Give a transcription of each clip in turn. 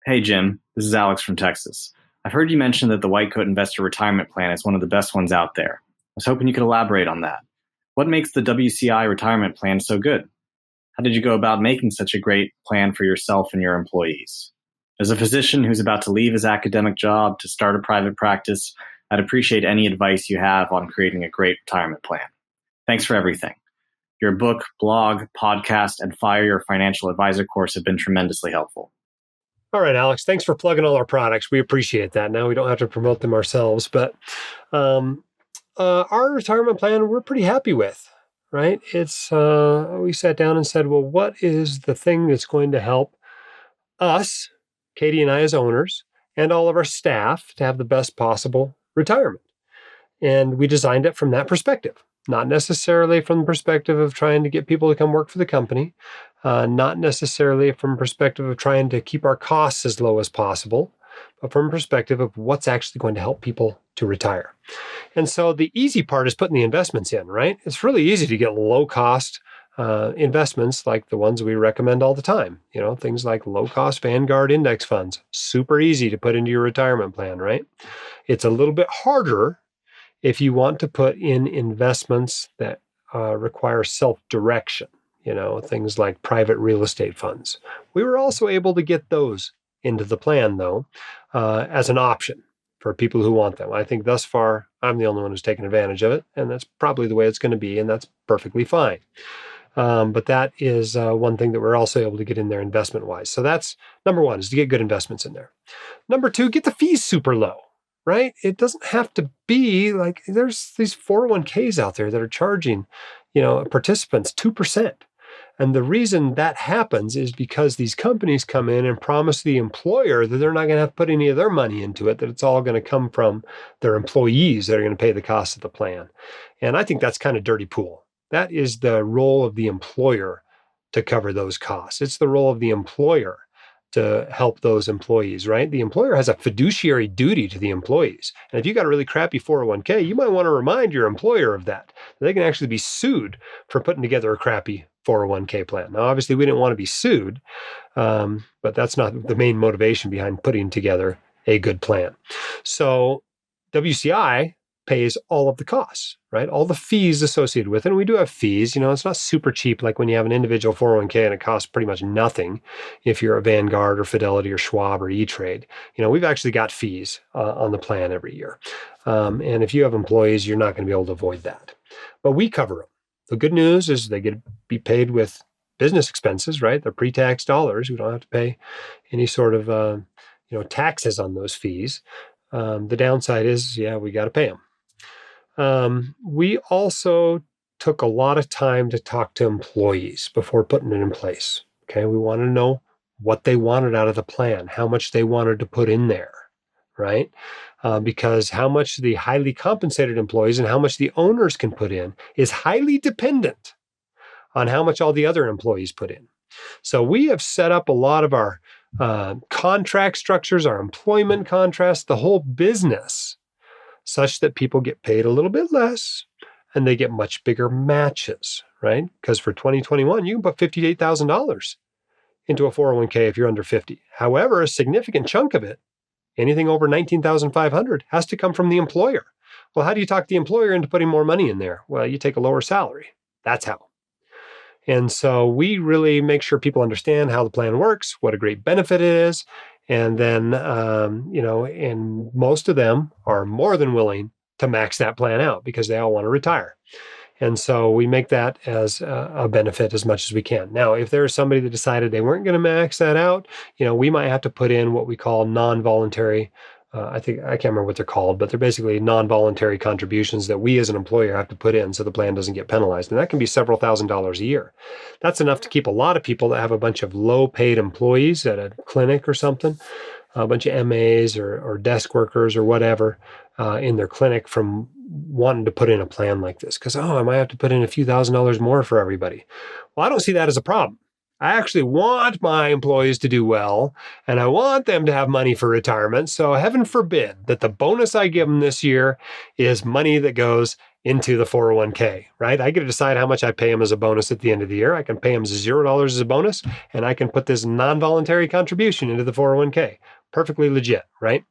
Hey, Jim. This is Alex from Texas. I've heard you mention that the White Coat Investor Retirement Plan is one of the best ones out there. I was hoping you could elaborate on that. What makes the WCI Retirement Plan so good? How did you go about making such a great plan for yourself and your employees? As a physician who's about to leave his academic job to start a private practice, I'd appreciate any advice you have on creating a great retirement plan. Thanks for everything. Your book, blog, podcast, and Fire Your Financial Advisor course have been tremendously helpful. All right, Alex, thanks for plugging all our products. We appreciate that. Now we don't have to promote them ourselves, but our retirement plan, we're pretty happy with, right? We sat down and said, well, what is the thing that's going to help us, Katie and I as owners, and all of our staff to have the best possible retirement? And we designed it from that perspective, not necessarily from the perspective of trying to get people to come work for the company, not necessarily from a perspective of trying to keep our costs as low as possible, but from a perspective of what's actually going to help people to retire. And so the easy part is putting the investments in, right? It's really easy to get low cost investments like the ones we recommend all the time. You know, things like low cost Vanguard index funds, super easy to put into your retirement plan, right? It's a little bit harder if you want to put in investments that require self-direction, you know, things like private real estate funds. We were also able to get those into the plan, though, as an option for people who want them. I think thus far, I'm the only one who's taken advantage of it, and that's probably the way it's going to be, and that's perfectly fine. But that is one thing that we're also able to get in there investment-wise. So that's number one, is to get good investments in there. Number two, get the fees super low. Right? It doesn't have to be like there's these 401ks out there that are charging, participants 2%. And the reason that happens is because these companies come in and promise the employer that they're not going to have to put any of their money into it, that it's all going to come from their employees that are going to pay the cost of the plan. And I think that's kind of dirty pool. That is the role of the employer to cover those costs. It's the role of the employer to help those employees, right? The employer has a fiduciary duty to the employees. And if you got a really crappy 401k, you might want to remind your employer of that. They can actually be sued for putting together a crappy 401k plan. Now, obviously, we didn't want to be sued, but that's not the main motivation behind putting together a good plan. So WCI pays all of the costs, right? All the fees associated with it. And we do have fees. It's not super cheap like when you have an individual 401k and it costs pretty much nothing if you're a Vanguard or Fidelity or Schwab or E-Trade. We've actually got fees on the plan every year. And if you have employees, you're not going to be able to avoid that. But we cover them. The good news is they get to be paid with business expenses, right? They're pre-tax dollars. We don't have to pay any sort of taxes on those fees. The downside is, we got to pay them. We also took a lot of time to talk to employees before putting it in place. Okay, we wanted to know what they wanted out of the plan, how much they wanted to put in there, right? Because how much the highly compensated employees and how much the owners can put in is highly dependent on how much all the other employees put in. So we have set up a lot of our contract structures, our employment contracts, the whole business, such that people get paid a little bit less and they get much bigger matches, right? Because for 2021, you can put $58,000 into a 401k if you're under 50. However, a significant chunk of it, anything over $19,500, has to come from the employer. Well, how do you talk the employer into putting more money in there? Well, you take a lower salary. That's how. And so we really make sure people understand how the plan works, what a great benefit it is. And then, and most of them are more than willing to max that plan out because they all want to retire. And so we make that as a benefit as much as we can. Now, if there's somebody that decided they weren't going to max that out, we might have to put in what we call non-voluntary, I can't remember what they're called, but they're basically non-voluntary contributions that we as an employer have to put in so the plan doesn't get penalized. And that can be several $1,000s a year. That's enough to keep a lot of people that have a bunch of low-paid employees at a clinic or something, a bunch of MAs or desk workers or whatever in their clinic from wanting to put in a plan like this. Because, I might have to put in a few $1,000s more for everybody. Well, I don't see that as a problem. I actually want my employees to do well, and I want them to have money for retirement. So heaven forbid that the bonus I give them this year is money that goes into the 401k, right? I get to decide how much I pay them as a bonus at the end of the year. I can pay them $0 as a bonus, and I can put this non-voluntary contribution into the 401k. Perfectly legit, right?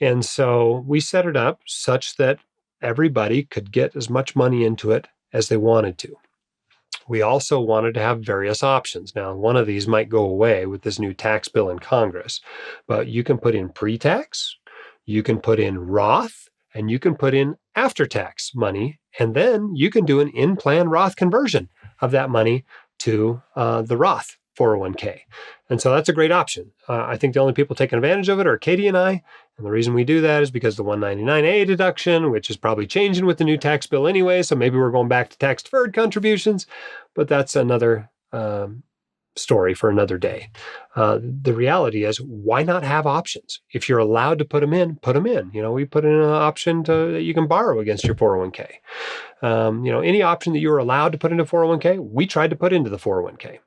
And so we set it up such that everybody could get as much money into it as they wanted to. We also wanted to have various options. Now, one of these might go away with this new tax bill in Congress, but you can put in pre-tax, you can put in Roth, and you can put in after-tax money, and then you can do an in-plan Roth conversion of that money to the Roth 401k. And so that's a great option. I think the only people taking advantage of it are Katie and I. And the reason we do that is because the 199A deduction, which is probably changing with the new tax bill anyway, so maybe we're going back to tax-deferred contributions, but that's another story for another day. The reality is, why not have options? If you're allowed to put them in, put them in. We put in an option that you can borrow against your 401k. Any option that you're allowed to put into 401k, we tried to put into the 401k.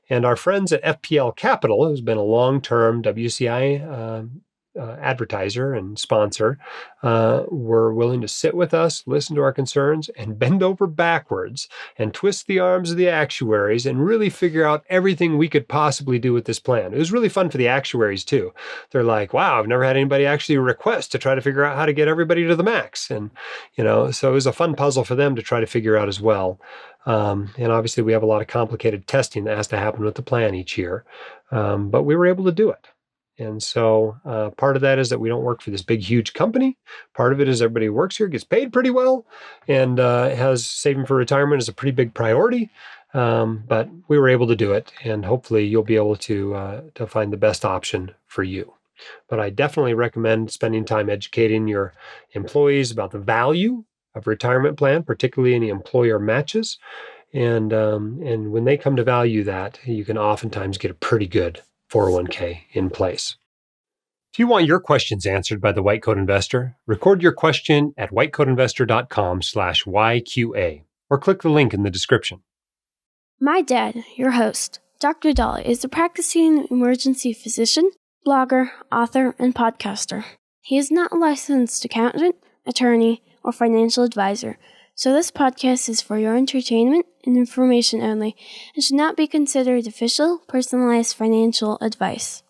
And our friends at FPL Capital, who's been a long-term WCI advertiser and sponsor, were willing to sit with us, listen to our concerns, and bend over backwards and twist the arms of the actuaries and really figure out everything we could possibly do with this plan. It was really fun for the actuaries too. They're like, wow, I've never had anybody actually request to try to figure out how to get everybody to the max. And, so it was a fun puzzle for them to try to figure out as well. And obviously we have a lot of complicated testing that has to happen with the plan each year. But we were able to do it. And so part of that is that we don't work for this big, huge company. Part of it is everybody who works here gets paid pretty well and has saving for retirement as a pretty big priority. But we were able to do it, and hopefully you'll be able to find the best option for you. But I definitely recommend spending time educating your employees about the value of retirement plan, particularly any employer matches. And when they come to value that, you can oftentimes get a pretty good 401k in place. If you want your questions answered by the White Coat Investor, record your question at whitecoatinvestor.com/YQA or click the link in the description. My dad, your host, Dr. Dolly, is a practicing emergency physician, blogger, author, and podcaster. He is not a licensed accountant, attorney, or financial advisor, so this podcast is for your entertainment and information only and should not be considered official, personalized financial advice.